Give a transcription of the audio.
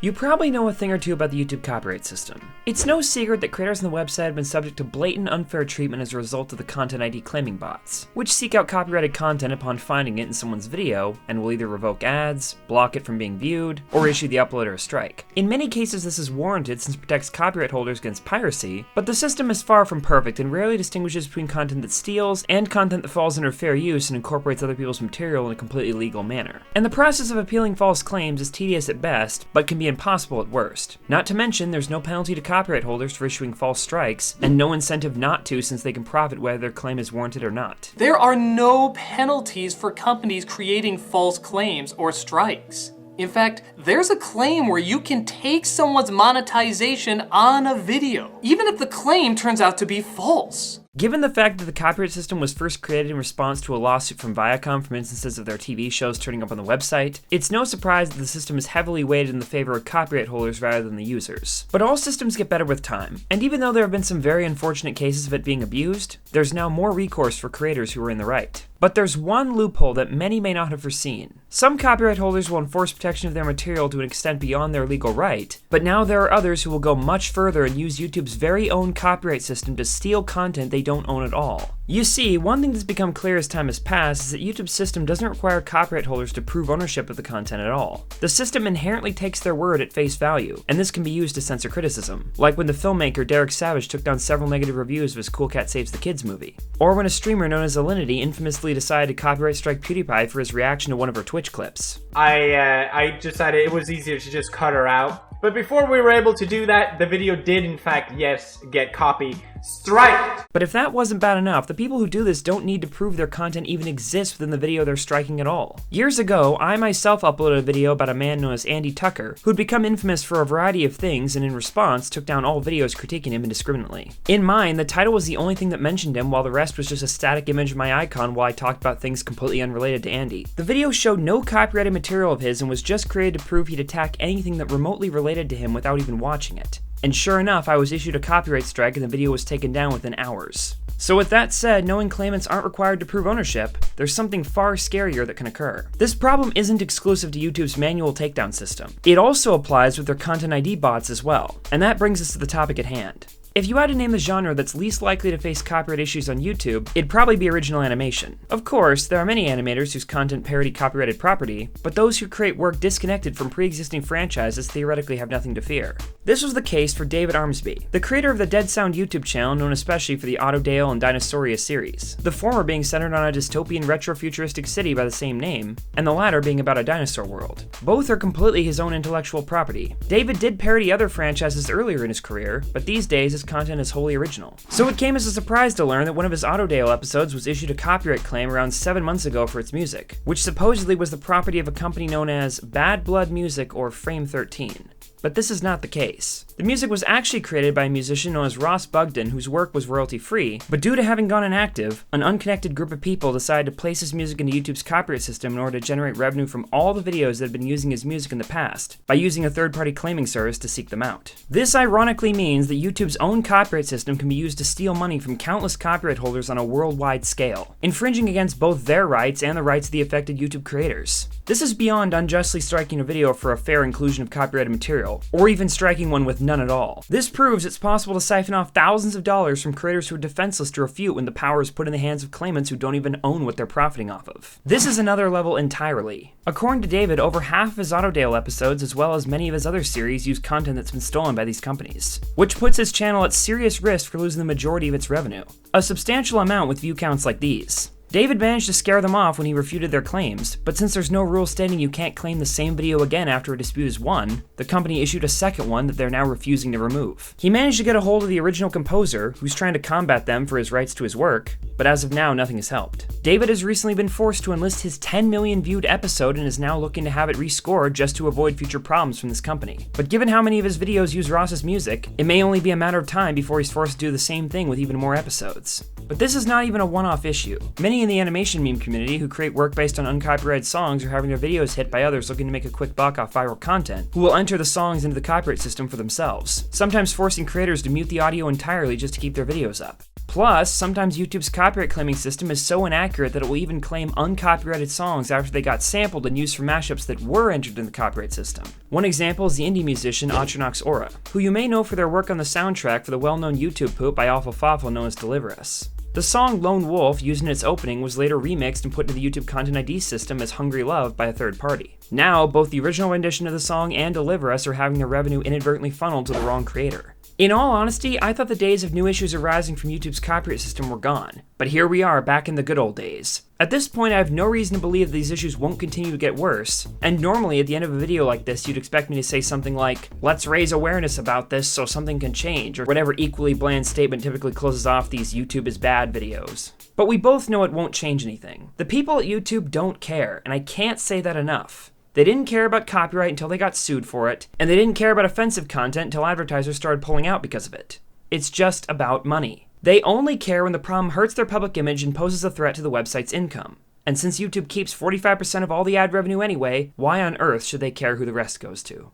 You probably know a thing or two about the YouTube copyright system. It's no secret that creators on the website have been subject to blatant unfair treatment as a result of the Content ID claiming bots, which seek out copyrighted content upon finding it in someone's video and will either revoke ads, block it from being viewed, or issue the uploader a strike. In many cases this is warranted since it protects copyright holders against piracy, but the system is far from perfect and rarely distinguishes between content that steals and content that falls under fair use and incorporates other people's material in a completely legal manner. And the process of appealing false claims is tedious at best, but can be impossible at worst. Not to mention, there's no penalty to copyright holders for issuing false strikes, and no incentive not to since they can profit whether their claim is warranted or not. There are no penalties for companies creating false claims or strikes. In fact, there's a claim where you can take someone's monetization on a video, even if the claim turns out to be false. Given the fact that the copyright system was first created in response to a lawsuit from Viacom from instances of their TV shows turning up on the website, it's no surprise that the system is heavily weighted in the favor of copyright holders rather than the users. But all systems get better with time, and even though there have been some very unfortunate cases of it being abused, there's now more recourse for creators who are in the right. But there's one loophole that many may not have foreseen. Some copyright holders will enforce protection of their material to an extent beyond their legal right, but now there are others who will go much further and use YouTube's very own copyright system to steal content they don't own at all. You see, one thing that's become clear as time has passed is that YouTube's system doesn't require copyright holders to prove ownership of the content at all. The system inherently takes their word at face value, and this can be used to censor criticism, like when the filmmaker Derek Savage took down several negative reviews of his Cool Cat Saves the Kids movie, or when a streamer known as Alinity infamously decided to copyright strike PewDiePie for his reaction to one of her Twitch clips. I decided it was easier to just cut her out. But before we were able to do that, the video did in fact, yes, get copy striked. But if that wasn't bad enough, the people who do this don't need to prove their content even exists within the video they're striking at all. Years ago, I myself uploaded a video about a man known as Andy Tucker, who'd become infamous for a variety of things and in response took down all videos critiquing him indiscriminately. In mine, the title was the only thing that mentioned him while the rest was just a static image of my icon while I talked about things completely unrelated to Andy. The video showed no copyrighted material of his and was just created to prove he'd attack anything that remotely related to him without even watching it. And sure enough, I was issued a copyright strike and the video was taken down within hours. So with that said, knowing claimants aren't required to prove ownership, there's something far scarier that can occur. This problem isn't exclusive to YouTube's manual takedown system. It also applies with their Content ID bots as well. And that brings us to the topic at hand. If you had to name the genre that's least likely to face copyright issues on YouTube, it'd probably be original animation. Of course, there are many animators whose content parody copyrighted property, but those who create work disconnected from pre-existing franchises theoretically have nothing to fear. This was the case for David Armsby, the creator of the Dead Sound YouTube channel known especially for the Autodale and Dinosauria series, the former being centered on a dystopian retro-futuristic city by the same name, and the latter being about a dinosaur world. Both are completely his own intellectual property. David did parody other franchises earlier in his career, but these days his content is wholly original. So it came as a surprise to learn that one of his Autodale episodes was issued a copyright claim around 7 months ago for its music, which supposedly was the property of a company known as Bad Blood Music or Frame 13. But this is not the case. The music was actually created by a musician known as Ross Bugden, whose work was royalty-free, but due to having gone inactive, an unconnected group of people decided to place his music into YouTube's copyright system in order to generate revenue from all the videos that had been using his music in the past, by using a third-party claiming service to seek them out. This ironically means that YouTube's own copyright system can be used to steal money from countless copyright holders on a worldwide scale, infringing against both their rights and the rights of the affected YouTube creators. This is beyond unjustly striking a video for a fair inclusion of copyrighted material, or even striking one with none at all. This proves it's possible to siphon off thousands of dollars from creators who are defenseless to refute when the power is put in the hands of claimants who don't even own what they're profiting off of. This is another level entirely. According to David, over half of his Autodale episodes, as well as many of his other series, use content that's been stolen by these companies, which puts his channel at serious risk for losing the majority of its revenue. A substantial amount with view counts like these. David managed to scare them off when he refuted their claims, but since there's no rule stating you can't claim the same video again after a dispute is won, the company issued a second one that they're now refusing to remove. He managed to get a hold of the original composer, who's trying to combat them for his rights to his work, but as of now, nothing has helped. David has recently been forced to enlist his 10 million viewed episode and is now looking to have it rescored just to avoid future problems from this company. But given how many of his videos use Ross's music, it may only be a matter of time before he's forced to do the same thing with even more episodes. But this is not even a one-off issue. Many in the animation meme community who create work based on uncopyrighted songs are having their videos hit by others looking to make a quick buck off viral content, who will enter the songs into the copyright system for themselves, sometimes forcing creators to mute the audio entirely just to keep their videos up. Plus, sometimes YouTube's copyright claiming system is so inaccurate that it will even claim uncopyrighted songs after they got sampled and used for mashups that were entered in the copyright system. One example is the indie musician Atronox Aura, who you may know for their work on the soundtrack for the well-known YouTube poop by Awful Fawful known as Deliver Us. The song Lone Wolf, used in its opening, was later remixed and put into the YouTube Content ID system as Hungry Love by a third party. Now, both the original rendition of the song and Deliver Us are having their revenue inadvertently funneled to the wrong creator. In all honesty, I thought the days of new issues arising from YouTube's copyright system were gone, but here we are back in the good old days. At this point, I have no reason to believe that these issues won't continue to get worse, and normally at the end of a video like this, you'd expect me to say something like, let's raise awareness about this so something can change, or whatever equally bland statement typically closes off these YouTube is bad videos. But we both know it won't change anything. The people at YouTube don't care, and I can't say that enough. They didn't care about copyright until they got sued for it, and they didn't care about offensive content until advertisers started pulling out because of it. It's just about money. They only care when the problem hurts their public image and poses a threat to the website's income. And since YouTube keeps 45% of all the ad revenue anyway, why on earth should they care who the rest goes to?